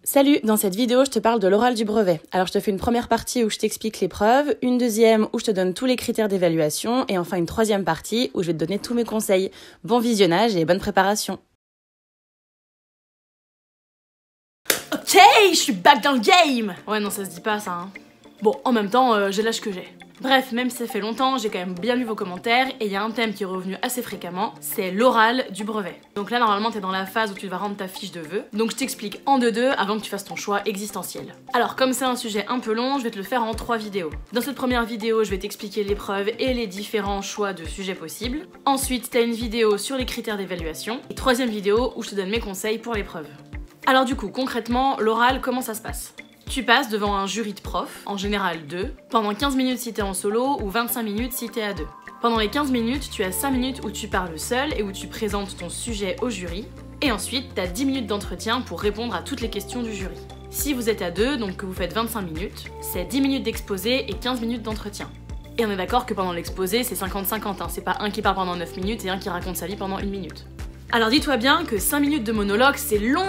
Salut, dans cette vidéo, je te parle de l'oral du brevet. Alors je te fais une première partie où je t'explique l'épreuve, une deuxième où je te donne tous les critères d'évaluation et enfin une troisième partie où je vais te donner tous mes conseils. Bon visionnage et bonne préparation. Ok, je suis back dans le game. Ouais non, ça se dit pas ça hein. Bon, en même temps, j'ai l'âge que j'ai. Bref, même si ça fait longtemps, j'ai quand même bien lu vos commentaires et il y a un thème qui est revenu assez fréquemment, c'est l'oral du brevet. Donc là, normalement, t'es dans la phase où tu vas rendre ta fiche de vœux. Donc je t'explique en deux avant que tu fasses ton choix existentiel. Alors, comme c'est un sujet un peu long, je vais te le faire en 3 vidéos. Dans cette première vidéo, je vais t'expliquer l'épreuve et les différents choix de sujets possibles. Ensuite, t'as une vidéo sur les critères d'évaluation. Et troisième vidéo où je te donne mes conseils pour l'épreuve. Alors du coup, concrètement, l'oral, comment ça se passe ? Tu passes devant un jury de profs, en général 2, pendant 15 minutes si t'es en solo ou 25 minutes si t'es à 2. Pendant les 15 minutes, tu as 5 minutes où tu parles seul et où tu présentes ton sujet au jury. Et ensuite, t'as 10 minutes d'entretien pour répondre à toutes les questions du jury. Si vous êtes à 2, donc que vous faites 25 minutes, c'est 10 minutes d'exposé et 15 minutes d'entretien. Et on est d'accord que pendant l'exposé, c'est 50-50, hein, c'est pas un qui parle pendant 9 minutes et un qui raconte sa vie pendant 1 minute. Alors dis-toi bien que 5 minutes de monologue, c'est long.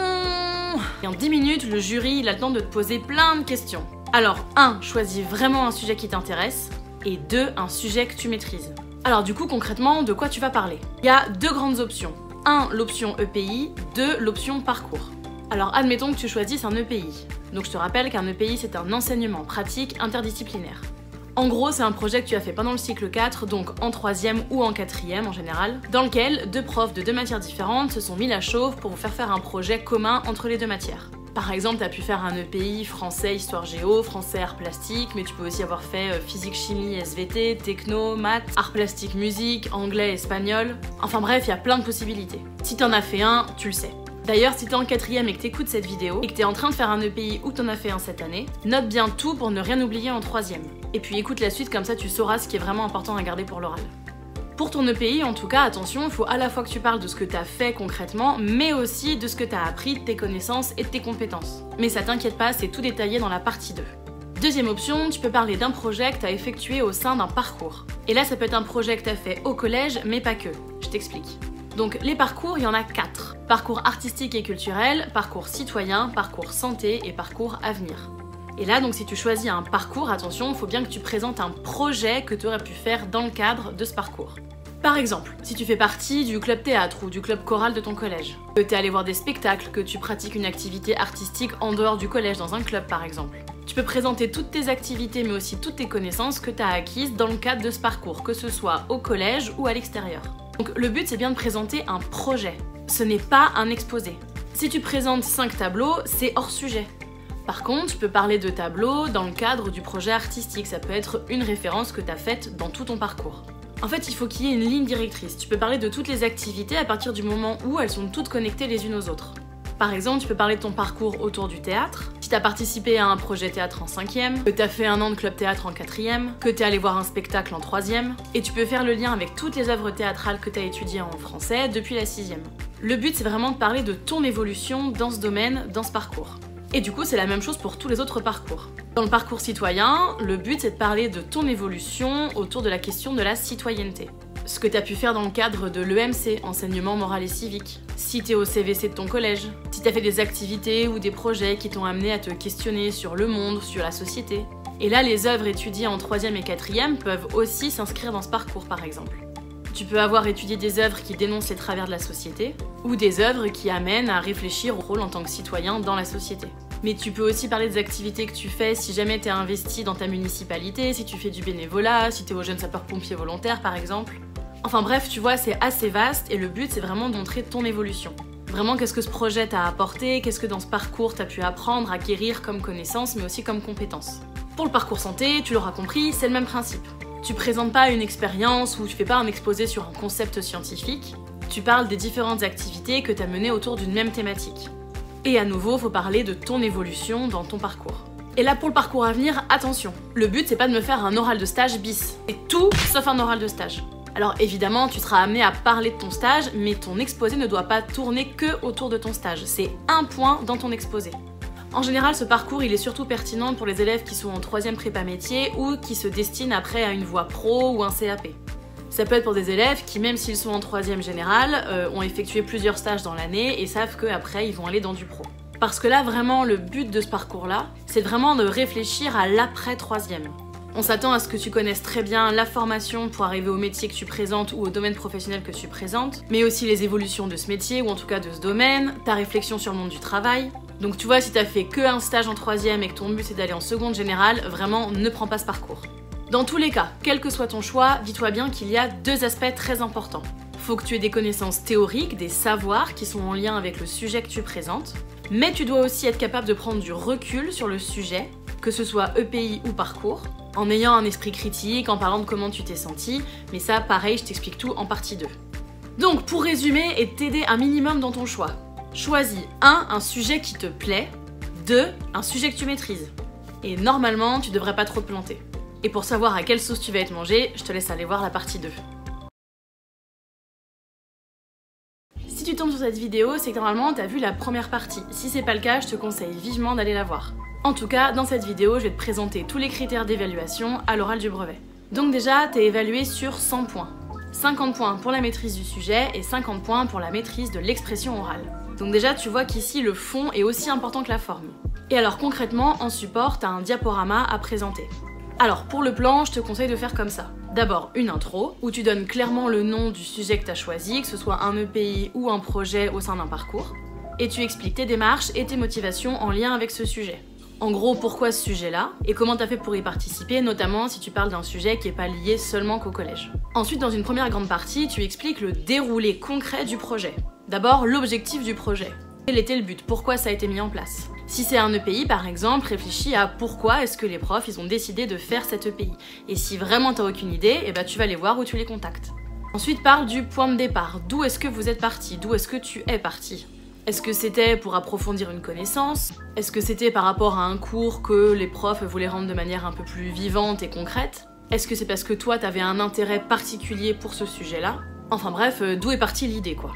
Et en 10 minutes, le jury il a le temps de te poser plein de questions. Alors 1, choisis vraiment un sujet qui t'intéresse, et 2, un sujet que tu maîtrises. Alors du coup, concrètement, de quoi tu vas parler ? Il y a 2 grandes options. 1, l'option EPI, 2, l'option parcours. Alors admettons que tu choisisses un EPI. Donc je te rappelle qu'un EPI, c'est un enseignement pratique interdisciplinaire. En gros, c'est un projet que tu as fait pendant le cycle 4, donc en 3e ou en 4e en général, dans lequel 2 profs de 2 matières différentes se sont mis la chauve pour vous faire un projet commun entre les 2 matières. Par exemple, tu as pu faire un EPI français, histoire géo, français, art plastique, mais tu peux aussi avoir fait physique, chimie, SVT, techno, maths, art plastique, musique, anglais, espagnol. Enfin bref, il y a plein de possibilités. Si t'en as fait un, tu le sais. D'ailleurs, si t'es en 4e et que t'écoutes cette vidéo, et que t'es en train de faire un EPI ou que t'en as fait un cette année, note bien tout pour ne rien oublier en 3e. Et puis écoute la suite, comme ça tu sauras ce qui est vraiment important à garder pour l'oral. Pour ton EPI, en tout cas, attention, il faut à la fois que tu parles de ce que t'as fait concrètement, mais aussi de ce que t'as appris, de tes connaissances et de tes compétences. Mais ça t'inquiète pas, c'est tout détaillé dans la partie 2. Deuxième option, tu peux parler d'un projet que t'as effectué au sein d'un parcours. Et là, ça peut être un projet que t'as fait au collège, mais pas que. Je t'explique. Donc les parcours, il y en a 4. Parcours artistique et culturel, parcours citoyen, parcours santé et parcours avenir. Et là, donc si tu choisis un parcours, attention, il faut bien que tu présentes un projet que tu aurais pu faire dans le cadre de ce parcours. Par exemple, si tu fais partie du club théâtre ou du club choral de ton collège, que tu es allé voir des spectacles, que tu pratiques une activité artistique en dehors du collège dans un club par exemple. Tu peux présenter toutes tes activités mais aussi toutes tes connaissances que tu as acquises dans le cadre de ce parcours, que ce soit au collège ou à l'extérieur. Donc le but c'est bien de présenter un projet, ce n'est pas un exposé. Si tu présentes 5 tableaux, c'est hors sujet. Par contre, tu peux parler de tableaux dans le cadre du projet artistique, ça peut être une référence que tu as faite dans tout ton parcours. En fait, il faut qu'il y ait une ligne directrice. Tu peux parler de toutes les activités à partir du moment où elles sont toutes connectées les unes aux autres. Par exemple, tu peux parler de ton parcours autour du théâtre, si tu as participé à un projet théâtre en 5e, que tu as fait un an de club théâtre en 4e, que tu es allé voir un spectacle en 3e, et tu peux faire le lien avec toutes les œuvres théâtrales que tu as étudiées en français depuis la 6e. Le but, c'est vraiment de parler de ton évolution dans ce domaine, dans ce parcours. Et du coup, c'est la même chose pour tous les autres parcours. Dans le parcours citoyen, le but c'est de parler de ton évolution autour de la question de la citoyenneté. Ce que tu as pu faire dans le cadre de l'EMC, enseignement moral et civique. Si t'es au CVC de ton collège. Si t'as fait des activités ou des projets qui t'ont amené à te questionner sur le monde, sur la société. Et là, les œuvres étudiées en 3e et 4e peuvent aussi s'inscrire dans ce parcours par exemple. Tu peux avoir étudié des œuvres qui dénoncent les travers de la société, ou des œuvres qui amènent à réfléchir au rôle en tant que citoyen dans la société. Mais tu peux aussi parler des activités que tu fais si jamais t'es investi dans ta municipalité, si tu fais du bénévolat, si t'es au jeune sapeur-pompier volontaire par exemple. Enfin bref, tu vois, c'est assez vaste et le but c'est vraiment de montrer ton évolution. Vraiment, qu'est-ce que ce projet t'a apporté, qu'est-ce que dans ce parcours t'as pu apprendre, acquérir comme connaissances, mais aussi comme compétences. Pour le parcours santé, tu l'auras compris, c'est le même principe. Tu présentes pas une expérience ou tu fais pas un exposé sur un concept scientifique, tu parles des différentes activités que t'as menées autour d'une même thématique. Et à nouveau, faut parler de ton évolution dans ton parcours. Et là, pour le parcours à venir, attention. Le but, c'est pas de me faire un oral de stage bis. Et tout sauf un oral de stage. Alors évidemment, tu seras amené à parler de ton stage, mais ton exposé ne doit pas tourner que autour de ton stage. C'est un point dans ton exposé. En général, ce parcours, il est surtout pertinent pour les élèves qui sont en 3e prépa métier ou qui se destinent après à une voie pro ou un CAP. Ça peut être pour des élèves qui, même s'ils sont en 3e général, ont effectué plusieurs stages dans l'année et savent qu'après ils vont aller dans du pro. Parce que là, vraiment, le but de ce parcours-là, c'est vraiment de réfléchir à l'après-troisième. On s'attend à ce que tu connaisses très bien la formation pour arriver au métier que tu présentes ou au domaine professionnel que tu présentes, mais aussi les évolutions de ce métier ou en tout cas de ce domaine, ta réflexion sur le monde du travail. Donc tu vois, si t'as fait que un stage en troisième et que ton but c'est d'aller en seconde générale, vraiment ne prends pas ce parcours. Dans tous les cas, quel que soit ton choix, dis-toi bien qu'il y a deux aspects très importants. Faut que tu aies des connaissances théoriques, des savoirs qui sont en lien avec le sujet que tu présentes, mais tu dois aussi être capable de prendre du recul sur le sujet, que ce soit EPI ou parcours, en ayant un esprit critique, en parlant de comment tu t'es senti, mais ça, pareil, je t'explique tout en partie 2. Donc, pour résumer et t'aider un minimum dans ton choix, choisis 1. Un sujet qui te plaît, 2. Un sujet que tu maîtrises. Et normalement, tu devrais pas trop te planter. Et pour savoir à quelle sauce tu vas être mangé, je te laisse aller voir la partie 2. Si tu tombes sur cette vidéo, c'est que normalement t'as vu la première partie. Si c'est pas le cas, je te conseille vivement d'aller la voir. En tout cas, dans cette vidéo, je vais te présenter tous les critères d'évaluation à l'oral du brevet. Donc déjà, t'es évalué sur 100 points. 50 points pour la maîtrise du sujet et 50 points pour la maîtrise de l'expression orale. Donc déjà, tu vois qu'ici, le fond est aussi important que la forme. Et alors concrètement, en support, t'as un diaporama à présenter. Alors pour le plan, je te conseille de faire comme ça. D'abord une intro, où tu donnes clairement le nom du sujet que tu as choisi, que ce soit un EPI ou un projet au sein d'un parcours, et tu expliques tes démarches et tes motivations en lien avec ce sujet. En gros, pourquoi ce sujet-là, et comment tu as fait pour y participer, notamment si tu parles d'un sujet qui n'est pas lié seulement qu'au collège. Ensuite, dans une première grande partie, tu expliques le déroulé concret du projet. D'abord, l'objectif du projet. Quel était le but? Pourquoi ça a été mis en place? Si c'est un EPI par exemple, réfléchis à pourquoi est-ce que les profs ils ont décidé de faire cet EPI. Et si vraiment t'as aucune idée, eh ben, tu vas les voir ou tu les contactes. Ensuite parle du point de départ. D'où est-ce que vous êtes parti? D'où est-ce que tu es parti? Est-ce que c'était pour approfondir une connaissance? Est-ce que c'était par rapport à un cours que les profs voulaient rendre de manière un peu plus vivante et concrète? Est-ce que c'est parce que toi t'avais un intérêt particulier pour ce sujet-là? Enfin bref, d'où est partie l'idée quoi.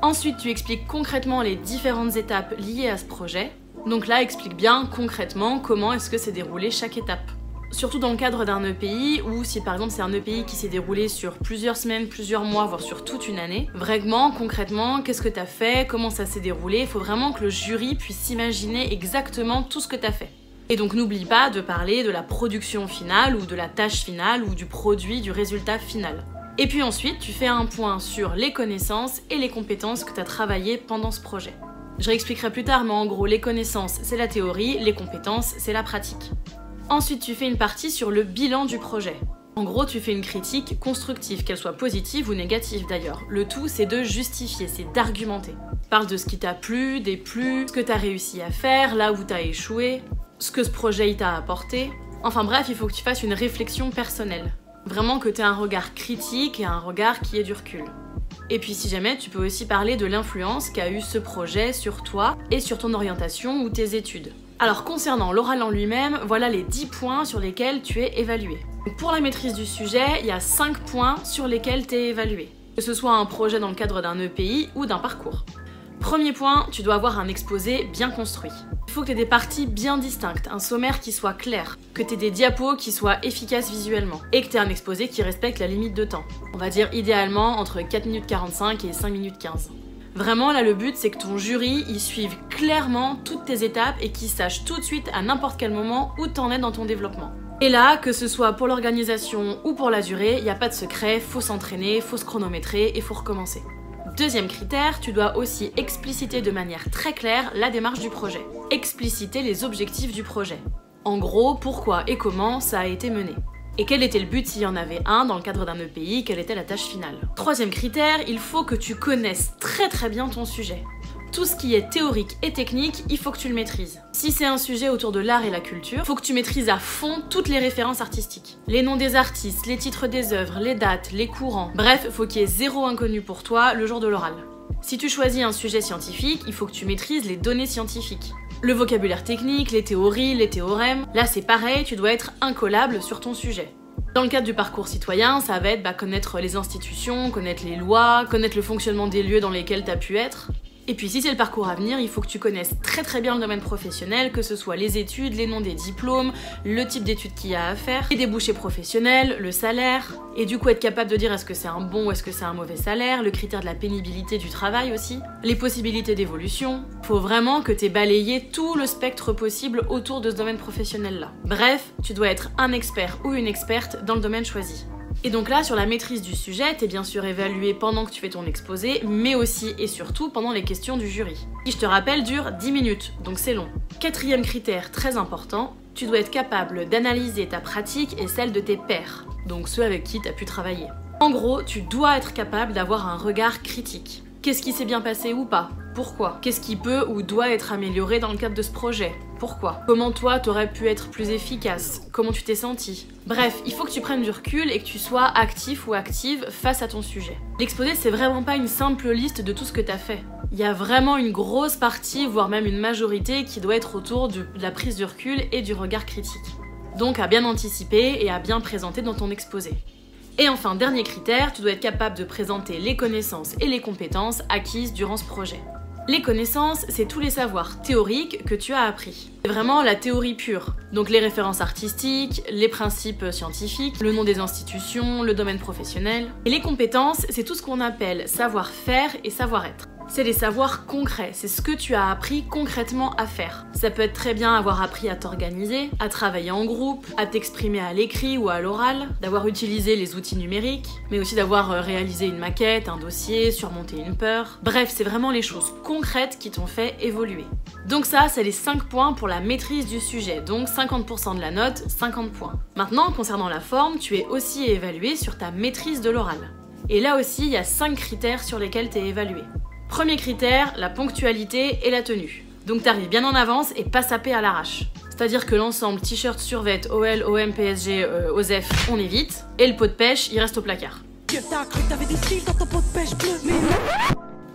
Ensuite, tu expliques concrètement les différentes étapes liées à ce projet. Donc là, explique bien concrètement comment est-ce que s'est déroulé chaque étape. Surtout dans le cadre d'un EPI, ou si par exemple c'est un EPI qui s'est déroulé sur plusieurs semaines, plusieurs mois, voire sur toute une année. Vraiment, concrètement, qu'est-ce que t'as fait, comment ça s'est déroulé, il faut vraiment que le jury puisse s'imaginer exactement tout ce que t'as fait. Et donc n'oublie pas de parler de la production finale, ou de la tâche finale, ou du produit, du résultat final. Et puis ensuite, tu fais un point sur les connaissances et les compétences que tu as travaillées pendant ce projet. Je réexpliquerai plus tard, mais en gros, les connaissances, c'est la théorie, les compétences, c'est la pratique. Ensuite, tu fais une partie sur le bilan du projet. En gros, tu fais une critique constructive, qu'elle soit positive ou négative d'ailleurs. Le tout, c'est de justifier, c'est d'argumenter. Parle de ce qui t'a plu, des plus, ce que tu as réussi à faire, là où tu as échoué, ce que ce projet il t'a apporté. Enfin bref, il faut que tu fasses une réflexion personnelle. Vraiment que tu aies un regard critique et un regard qui ait du recul. Et puis si jamais, tu peux aussi parler de l'influence qu'a eu ce projet sur toi et sur ton orientation ou tes études. Alors concernant l'oral en lui-même, voilà les 10 points sur lesquels tu es évalué. Pour la maîtrise du sujet, il y a 5 points sur lesquels tu es évalué. Que ce soit un projet dans le cadre d'un EPI ou d'un parcours. Premier point, tu dois avoir un exposé bien construit. Il faut que tu aies des parties bien distinctes, un sommaire qui soit clair, que tu aies des diapos qui soient efficaces visuellement, et que tu aies un exposé qui respecte la limite de temps. On va dire idéalement entre 4 minutes 45 et 5 minutes 15. Vraiment là le but c'est que ton jury y suive clairement toutes tes étapes et qu'il sache tout de suite à n'importe quel moment où t'en es dans ton développement. Et là, que ce soit pour l'organisation ou pour la durée, il n'y a pas de secret, faut s'entraîner, faut se chronométrer et faut recommencer. Deuxième critère, tu dois aussi expliciter de manière très claire la démarche du projet. Expliciter les objectifs du projet. En gros, pourquoi et comment ça a été mené. Et quel était le but s'il y en avait un dans le cadre d'un EPI, quelle était la tâche finale. Troisième critère, il faut que tu connaisses très bien ton sujet. Tout ce qui est théorique et technique, il faut que tu le maîtrises. Si c'est un sujet autour de l'art et la culture, il faut que tu maîtrises à fond toutes les références artistiques. Les noms des artistes, les titres des œuvres, les dates, les courants. Bref, faut qu'il y ait zéro inconnu pour toi le jour de l'oral. Si tu choisis un sujet scientifique, il faut que tu maîtrises les données scientifiques. Le vocabulaire technique, les théories, les théorèmes, là c'est pareil, tu dois être incollable sur ton sujet. Dans le cadre du parcours citoyen, ça va être connaître les institutions, connaître les lois, connaître le fonctionnement des lieux dans lesquels tu as pu être. Et puis si c'est le parcours à venir, il faut que tu connaisses très bien le domaine professionnel, que ce soit les études, les noms des diplômes, le type d'études qu'il y a à faire, les débouchés professionnels, le salaire, et du coup être capable de dire est-ce que c'est un bon ou est-ce que c'est un mauvais salaire, le critère de la pénibilité du travail aussi, les possibilités d'évolution. Faut vraiment que tu aies balayé tout le spectre possible autour de ce domaine professionnel-là. Bref, tu dois être un expert ou une experte dans le domaine choisi. Et donc là, sur la maîtrise du sujet, t'es bien sûr évalué pendant que tu fais ton exposé, mais aussi et surtout pendant les questions du jury. Qui, je te rappelle, dure 10 minutes, donc c'est long. 4e critère très important, tu dois être capable d'analyser ta pratique et celle de tes pairs, donc ceux avec qui t'as pu travailler. En gros, tu dois être capable d'avoir un regard critique. Qu'est-ce qui s'est bien passé ou pas? Pourquoi? Qu'est-ce qui peut ou doit être amélioré dans le cadre de ce projet? Pourquoi? Comment toi t'aurais pu être plus efficace? Comment tu t'es senti? Bref, il faut que tu prennes du recul et que tu sois actif ou active face à ton sujet. L'exposé, c'est vraiment pas une simple liste de tout ce que t'as fait. Il y a vraiment une grosse partie, voire même une majorité, qui doit être autour de la prise de recul et du regard critique. Donc à bien anticiper et à bien présenter dans ton exposé. Et enfin, dernier critère, tu dois être capable de présenter les connaissances et les compétences acquises durant ce projet. Les connaissances, c'est tous les savoirs théoriques que tu as appris. C'est vraiment la théorie pure. Donc les références artistiques, les principes scientifiques, le nom des institutions, le domaine professionnel. Et les compétences, c'est tout ce qu'on appelle savoir-faire et savoir-être. C'est les savoirs concrets, c'est ce que tu as appris concrètement à faire. Ça peut être très bien avoir appris à t'organiser, à travailler en groupe, à t'exprimer à l'écrit ou à l'oral, d'avoir utilisé les outils numériques, mais aussi d'avoir réalisé une maquette, un dossier, surmonté une peur. Bref, c'est vraiment les choses concrètes qui t'ont fait évoluer. Donc ça, c'est les 5 points pour la maîtrise du sujet, donc 50% de la note, 50 points. Maintenant, concernant la forme, tu es aussi évalué sur ta maîtrise de l'oral. Et là aussi, il y a 5 critères sur lesquels tu es évalué. Premier critère, la ponctualité et la tenue. Donc t'arrives bien en avance et pas sapé à l'arrache. C'est-à-dire que l'ensemble t-shirt, survêt, OL, OM, PSG, OSEF, on évite. Et le pot de pêche, il reste au placard.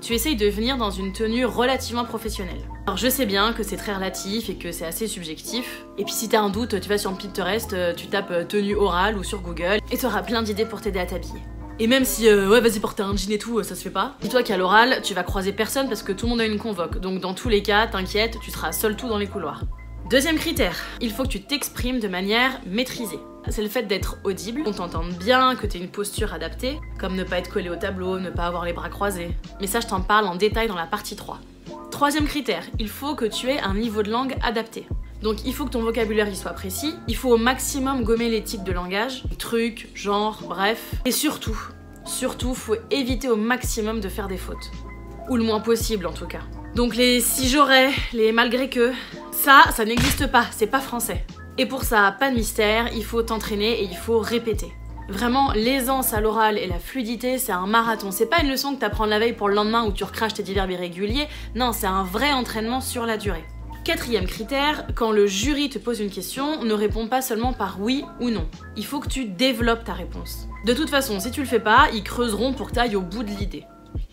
Tu essayes de venir dans une tenue relativement professionnelle. Alors je sais bien que c'est très relatif et que c'est assez subjectif. Et puis si t'as un doute, tu vas sur Pinterest, tu tapes tenue orale ou sur Google et t'auras plein d'idées pour t'aider à t'habiller. Et même si, ouais, vas-y, porter un jean et tout, ça se fait pas. Dis-toi qu'à l'oral, tu vas croiser personne parce que tout le monde a une convoque. Donc dans tous les cas, t'inquiète, tu seras seul tout dans les couloirs. Deuxième critère, il faut que tu t'exprimes de manière maîtrisée. C'est le fait d'être audible, qu'on t'entende bien, que t'aies une posture adaptée, comme ne pas être collé au tableau, ne pas avoir les bras croisés. Mais ça, je t'en parle en détail dans la partie 3. Troisième critère, il faut que tu aies un niveau de langue adapté. Donc il faut que ton vocabulaire y soit précis, il faut au maximum gommer les tics de langage, trucs, genre, bref. Et surtout, faut éviter au maximum de faire des fautes. Ou le moins possible en tout cas. Donc les si j'aurais, les malgré que, ça n'existe pas, c'est pas français. Et pour ça, pas de mystère, il faut t'entraîner et il faut répéter. Vraiment, l'aisance à l'oral et la fluidité, c'est un marathon. C'est pas une leçon que t'apprends la veille pour le lendemain où tu recraches tes verbes irréguliers. Non, c'est un vrai entraînement sur la durée. Quatrième critère, quand le jury te pose une question, ne réponds pas seulement par oui ou non. Il faut que tu développes ta réponse. De toute façon, si tu le fais pas, ils creuseront pour que tu ailles au bout de l'idée.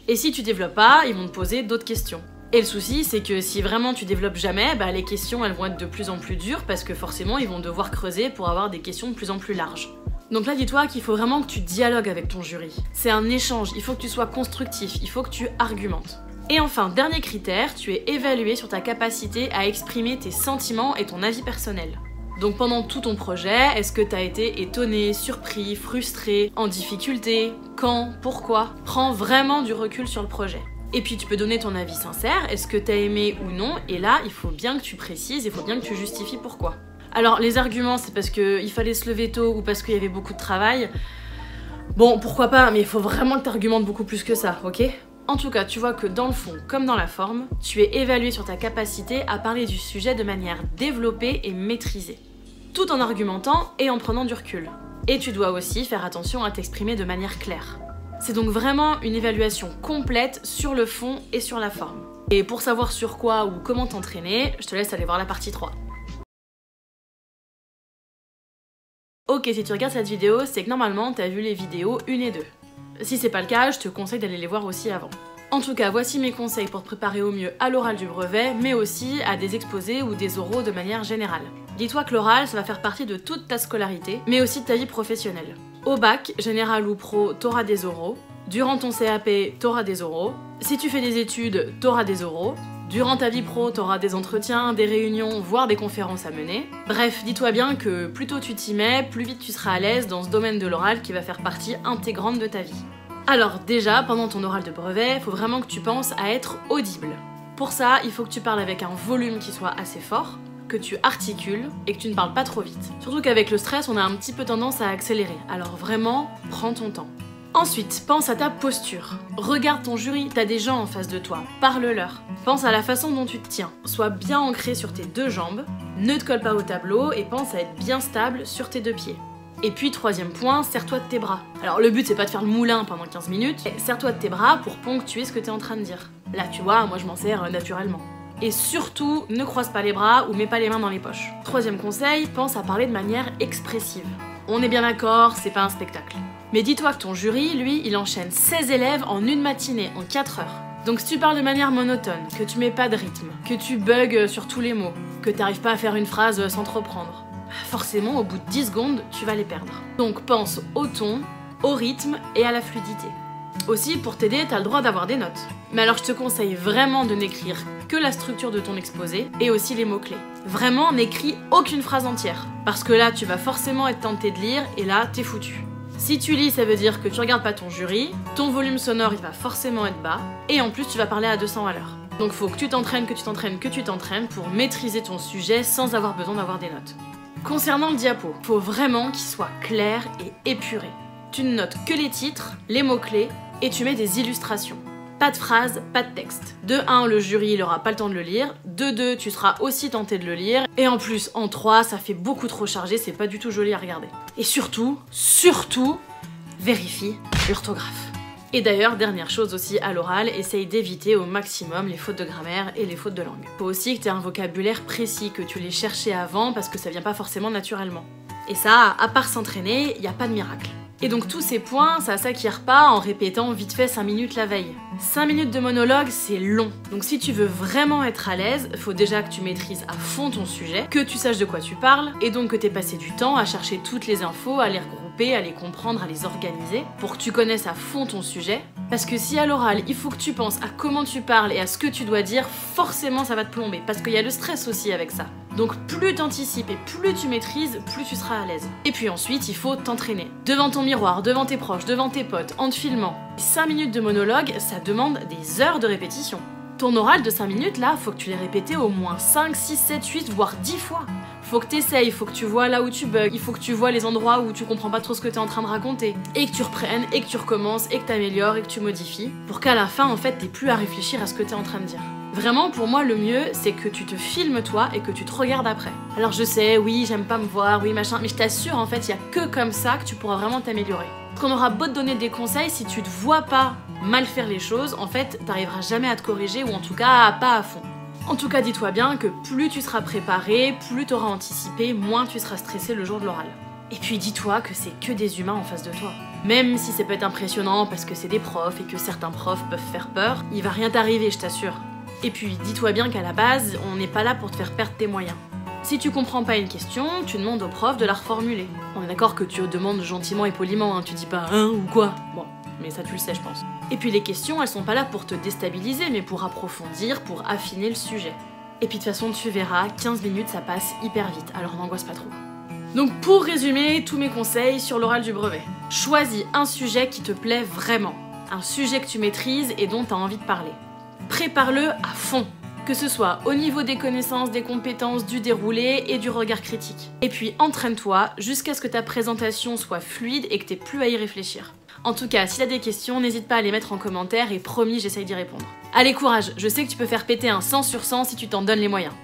Et si tu développes pas, ils vont te poser d'autres questions. Et le souci, c'est que si vraiment tu développes jamais, les questions elles vont être de plus en plus dures parce que forcément ils vont devoir creuser pour avoir des questions de plus en plus larges. Donc là, dis-toi qu'il faut vraiment que tu dialogues avec ton jury. C'est un échange, il faut que tu sois constructif, il faut que tu argumentes. Et enfin, dernier critère, tu es évalué sur ta capacité à exprimer tes sentiments et ton avis personnel. Donc pendant tout ton projet, est-ce que t'as été étonné, surpris, frustré, en difficulté? Quand? Pourquoi? Prends vraiment du recul sur le projet. Et puis tu peux donner ton avis sincère, est-ce que t'as aimé ou non? Et là, il faut bien que tu précises, il faut bien que tu justifies pourquoi. Alors les arguments, c'est parce qu'il fallait se lever tôt ou parce qu'il y avait beaucoup de travail. Bon, pourquoi pas, mais il faut vraiment que t'argumentes beaucoup plus que ça, ok? En tout cas, tu vois que dans le fond, comme dans la forme, tu es évalué sur ta capacité à parler du sujet de manière développée et maîtrisée, tout en argumentant et en prenant du recul. Et tu dois aussi faire attention à t'exprimer de manière claire. C'est donc vraiment une évaluation complète sur le fond et sur la forme. Et pour savoir sur quoi ou comment t'entraîner, je te laisse aller voir la partie 3. Ok, si tu regardes cette vidéo, c'est que normalement t'as vu les vidéos 1 et 2. Si c'est pas le cas, je te conseille d'aller les voir aussi avant. En tout cas, voici mes conseils pour te préparer au mieux à l'oral du brevet, mais aussi à des exposés ou des oraux de manière générale. Dis-toi que l'oral, ça va faire partie de toute ta scolarité, mais aussi de ta vie professionnelle. Au bac, général ou pro, t'auras des oraux. Durant ton CAP, t'auras des oraux. Si tu fais des études, t'auras des oraux. Durant ta vie pro, t'auras des entretiens, des réunions, voire des conférences à mener. Bref, dis-toi bien que plus tôt tu t'y mets, plus vite tu seras à l'aise dans ce domaine de l'oral qui va faire partie intégrante de ta vie. Alors déjà, pendant ton oral de brevet, faut vraiment que tu penses à être audible. Pour ça, il faut que tu parles avec un volume qui soit assez fort, que tu articules et que tu ne parles pas trop vite. Surtout qu'avec le stress, on a un petit peu tendance à accélérer. Alors vraiment, prends ton temps. Ensuite, pense à ta posture. Regarde ton jury, t'as des gens en face de toi, parle-leur. Pense à la façon dont tu te tiens. Sois bien ancré sur tes deux jambes, ne te colle pas au tableau et pense à être bien stable sur tes deux pieds. Et puis, troisième point, serre-toi de tes bras. Alors le but c'est pas de faire le moulin pendant 15 minutes, mais serre-toi de tes bras pour ponctuer ce que t'es en train de dire. Là tu vois, moi je m'en sers naturellement. Et surtout, ne croise pas les bras ou mets pas les mains dans les poches. Troisième conseil, pense à parler de manière expressive. On est bien d'accord, c'est pas un spectacle. Mais dis-toi que ton jury, lui, il enchaîne 16 élèves en une matinée, en 4 heures. Donc si tu parles de manière monotone, que tu mets pas de rythme, que tu bugs sur tous les mots, que t'arrives pas à faire une phrase sans te reprendre, forcément, au bout de 10 secondes, tu vas les perdre. Donc pense au ton, au rythme et à la fluidité. Aussi, pour t'aider, t'as le droit d'avoir des notes. Mais alors je te conseille vraiment de n'écrire que la structure de ton exposé et aussi les mots-clés. Vraiment, n'écris aucune phrase entière. Parce que là, tu vas forcément être tenté de lire et là, t'es foutu. Si tu lis, ça veut dire que tu regardes pas ton jury, ton volume sonore il va forcément être bas, et en plus tu vas parler à 200 à l'heure. Donc faut que tu t'entraînes, pour maîtriser ton sujet sans avoir besoin d'avoir des notes. Concernant le diapo, faut vraiment qu'il soit clair et épuré. Tu ne notes que les titres, les mots-clés, et tu mets des illustrations. Pas de phrases, pas de texte. De 1, le jury il aura pas le temps de le lire. De 2, tu seras aussi tenté de le lire. Et en plus, en 3, ça fait beaucoup trop chargé, c'est pas du tout joli à regarder. Et surtout, vérifie l'orthographe. Et d'ailleurs, dernière chose aussi à l'oral, essaye d'éviter au maximum les fautes de grammaire et les fautes de langue. Faut aussi que tu aies un vocabulaire précis, que tu l'aies cherché avant parce que ça vient pas forcément naturellement. Et ça, à part s'entraîner, y a pas de miracle. Et donc tous ces points, ça s'acquiert pas en répétant vite fait 5 minutes la veille. 5 minutes de monologue, c'est long. Donc si tu veux vraiment être à l'aise, faut déjà que tu maîtrises à fond ton sujet, que tu saches de quoi tu parles, et donc que t'aies passé du temps à chercher toutes les infos, à les regrouper, à les comprendre, à les organiser, pour que tu connaisses à fond ton sujet. Parce que si à l'oral, il faut que tu penses à comment tu parles et à ce que tu dois dire, forcément ça va te plomber, parce qu'il y a le stress aussi avec ça. Donc plus t'anticipes et plus tu maîtrises, plus tu seras à l'aise. Et puis ensuite, il faut t'entraîner. Devant ton miroir, devant tes proches, devant tes potes, en te filmant. 5 minutes de monologue, ça demande des heures de répétition. Ton oral de 5 minutes, là, faut que tu l'aies répété au moins 5, 6, 7, 8, voire 10 fois. Faut que t'essayes, faut que tu vois là où tu bugs, il faut que tu vois les endroits où tu comprends pas trop ce que t'es en train de raconter. Et que tu reprennes, et que tu recommences, et que t'améliores, et que tu modifies. Pour qu'à la fin, en fait, t'aies plus à réfléchir à ce que t'es en train de dire. Vraiment, pour moi, le mieux, c'est que tu te filmes toi et que tu te regardes après. Alors je sais, oui, j'aime pas me voir, oui, machin, mais je t'assure, en fait, il y a que comme ça que tu pourras vraiment t'améliorer. Parce qu'on aura beau te donner des conseils, si tu te vois pas mal faire les choses, en fait, t'arriveras jamais à te corriger, ou en tout cas, pas à fond. En tout cas, dis-toi bien que plus tu seras préparé, plus t'auras anticipé, moins tu seras stressé le jour de l'oral. Et puis dis-toi que c'est que des humains en face de toi. Même si ça peut être impressionnant parce que c'est des profs et que certains profs peuvent faire peur, il va rien t'arriver, je t'assure. Et puis dis-toi bien qu'à la base, on n'est pas là pour te faire perdre tes moyens. Si tu comprends pas une question, tu demandes au prof de la reformuler. On est d'accord que tu demandes gentiment et poliment, hein, tu dis pas « hein » ou quoi. Bon, mais ça tu le sais je pense. Et puis les questions, elles sont pas là pour te déstabiliser, mais pour approfondir, pour affiner le sujet. Et puis de toute façon, tu verras, 15 minutes ça passe hyper vite, alors n'angoisse pas trop. Donc pour résumer tous mes conseils sur l'oral du brevet, choisis un sujet qui te plaît vraiment, un sujet que tu maîtrises et dont tu as envie de parler. Prépare-le à fond, que ce soit au niveau des connaissances, des compétences, du déroulé et du regard critique. Et puis entraîne-toi jusqu'à ce que ta présentation soit fluide et que t'aies plus à y réfléchir. En tout cas, si t'as des questions, n'hésite pas à les mettre en commentaire et promis, j'essaye d'y répondre. Allez, courage, je sais que tu peux faire péter un 100 sur 100 si tu t'en donnes les moyens.